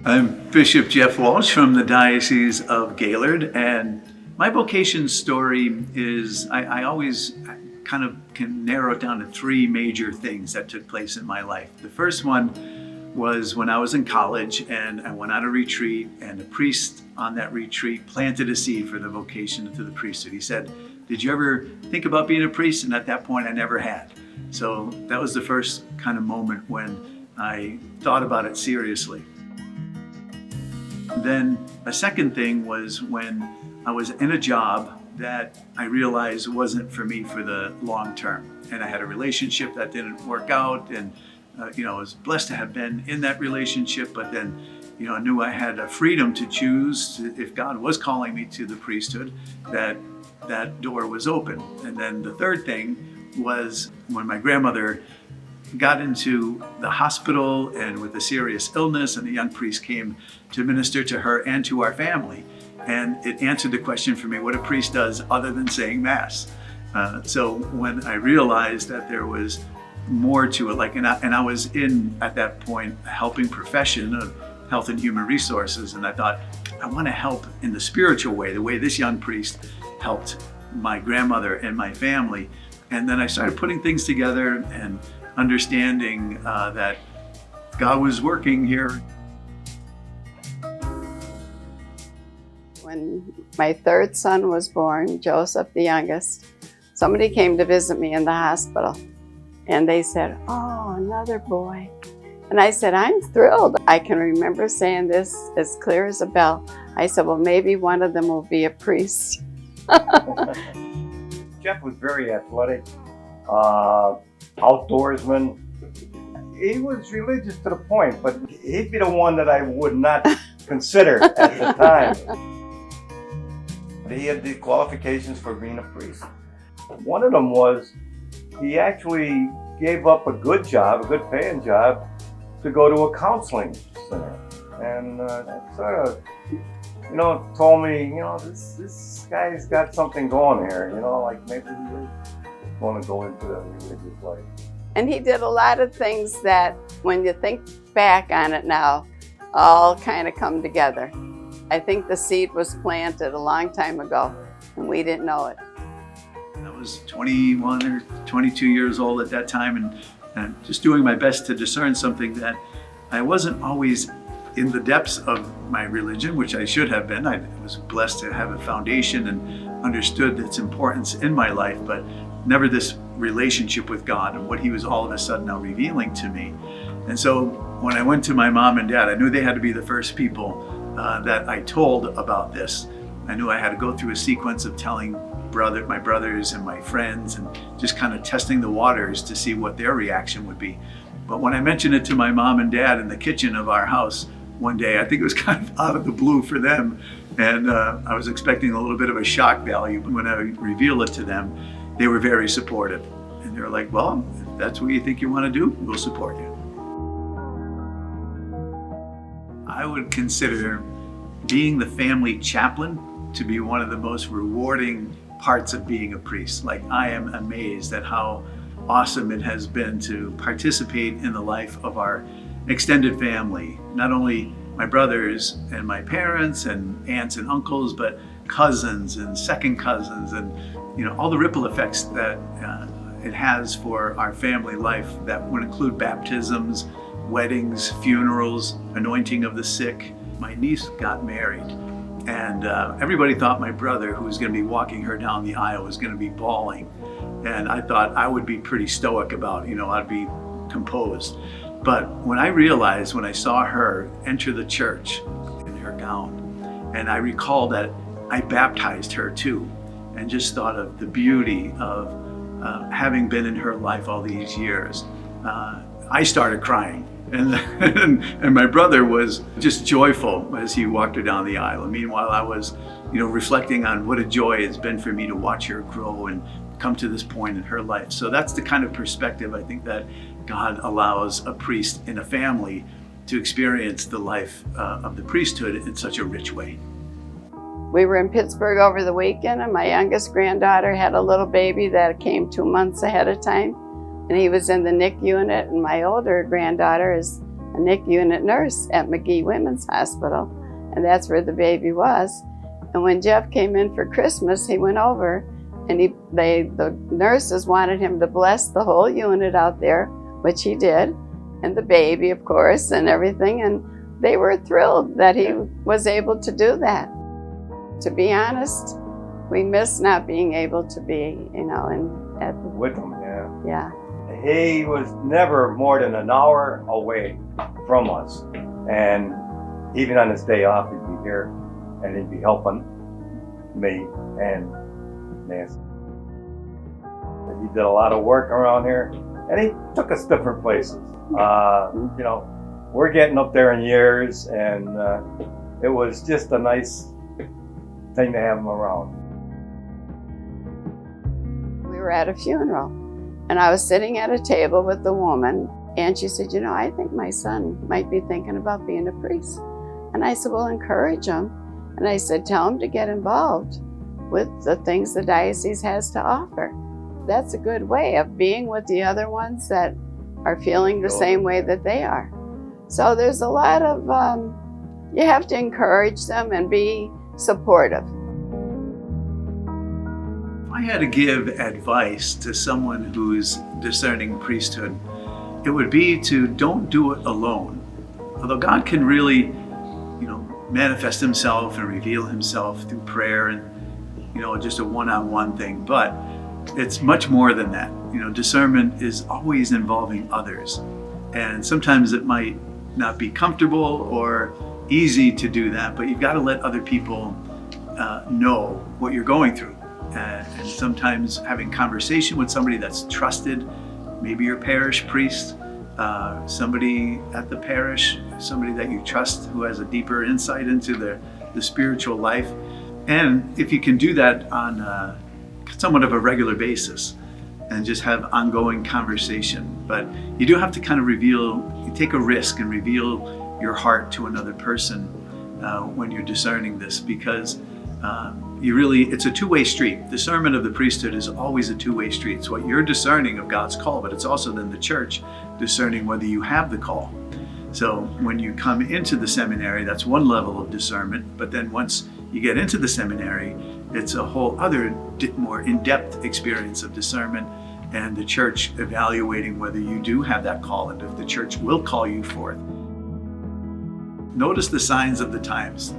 I'm Bishop Jeff Walsh from the Diocese of Gaylord, and my vocation story is I always kind of can narrow it down to three major things that took place in my life. The first one was when I was in college and I went on a retreat, and the priest on that retreat planted a seed for the vocation to the priesthood. He said, "Did you ever think about being a priest?" And at that point I never had. So that was the first kind of moment when I thought about it seriously. Then a second thing was when I was in a job that I realized wasn't for me for the long term. And I had a relationship that didn't work out, and I was blessed to have been in that relationship, but then I knew I had a freedom to choose if God was calling me to the priesthood, that door was open. And then the third thing was when my grandmother got into the hospital and with a serious illness, and a young priest came to minister to her and to our family. And it answered the question for me, what a priest does other than saying Mass. So when I realized that there was more to it, and I was in, at that point, a helping profession of health and human resources, and I thought, I want to help in the spiritual way, the way this young priest helped my grandmother and my family. And then I started putting things together and understanding that God was working here. When my third son was born, Joseph, the youngest, somebody came to visit me in the hospital, and they said, "Oh, another boy." And I said, "I'm thrilled." I can remember saying this as clear as a bell. I said, "Well, maybe one of them will be a priest." Jeff was very athletic, outdoorsman. He was religious to the point, but he'd be the one that I would not consider at the time. He had the qualifications for being a priest. One of them was he actually gave up a good job, a good paying job, to go to a counseling center. And that sort of, told me, this guy's got something going here, like maybe he is going to go into the religious life. And he did a lot of things that, when you think back on it now, all kind of come together. I think the seed was planted a long time ago, and we didn't know it. I was 21 or 22 years old at that time, and just doing my best to discern something that I wasn't always in the depths of my religion, which I should have been. I was blessed to have a foundation and understood its importance in my life, but never this relationship with God and what He was all of a sudden now revealing to me. And so when I went to my mom and dad, I knew they had to be the first people that I told about this. I knew I had to go through a sequence of telling my brothers and my friends, and just kind of testing the waters to see what their reaction would be. But when I mentioned it to my mom and dad in the kitchen of our house one day, I think it was kind of out of the blue for them, and I was expecting a little bit of a shock value. But when I revealed it to them, they were very supportive, and they were like, "Well, if that's what you think you want to do, we'll support you." I would consider being the family chaplain to be one of the most rewarding parts of being a priest. Like, I am amazed at how awesome it has been to participate in the life of our extended family. Not only my brothers and my parents and aunts and uncles, but cousins and second cousins, and all the ripple effects that it has for our family life, that would include baptisms, weddings, funerals, anointing of the sick. My niece got married, and everybody thought my brother, who was going to be walking her down the aisle, was going to be bawling. And I thought I would be pretty stoic about it, I'd be composed. But when I saw her enter the church in her gown, and I recall that I baptized her too, and just thought of the beauty of having been in her life all these years, I started crying. And my brother was just joyful as he walked her down the aisle. And meanwhile, I was, reflecting on what a joy it's been for me to watch her grow and come to this point in her life. So that's the kind of perspective I think that God allows a priest in a family to experience the life of the priesthood in such a rich way. We were in Pittsburgh over the weekend, and my youngest granddaughter had a little baby that came 2 months ahead of time. And he was in the NICU unit, and my older granddaughter is a NICU unit nurse at McGee Women's Hospital, and that's where the baby was. And when Jeff came in for Christmas, he went over, and the nurses wanted him to bless the whole unit out there, which he did, and the baby, of course, and everything. And they were thrilled that he was able to do that. To be honest, we miss not being able to be, With him, yeah. yeah. He was never more than an hour away from us. And even on his day off, he'd be here and he'd be helping me and Nancy. He did a lot of work around here and he took us different places. We're getting up there in years, and it was just a nice thing to have him around. We were at a funeral, and I was sitting at a table with the woman, and she said, I think my son might be thinking about being a priest. And I said, well, encourage him. And I said, tell him to get involved with the things the diocese has to offer. That's a good way of being with the other ones that are feeling the same way that they are. So there's a lot of, you have to encourage them and be supportive. If I had to give advice to someone who's discerning priesthood, it would be to don't do it alone. Although God can really, manifest himself and reveal himself through prayer and, just a one-on-one thing, but it's much more than that. Discernment is always involving others. And sometimes it might not be comfortable or easy to do that, but you've got to let other people know what you're going through. And sometimes having conversation with somebody that's trusted, maybe your parish priest, somebody at the parish, somebody that you trust who has a deeper insight into the spiritual life. And if you can do that on somewhat of a regular basis and just have ongoing conversation. But you do have to kind of you take a risk and reveal your heart to another person when you're discerning this, because it's a two-way street. Discernment of the priesthood is always a two-way street. It's what you're discerning of God's call, but it's also then the church discerning whether you have the call. So when you come into the seminary, that's one level of discernment, but then once you get into the seminary, it's a whole other more in-depth experience of discernment, and the church evaluating whether you do have that call and if the church will call you forth. Notice the signs of the times.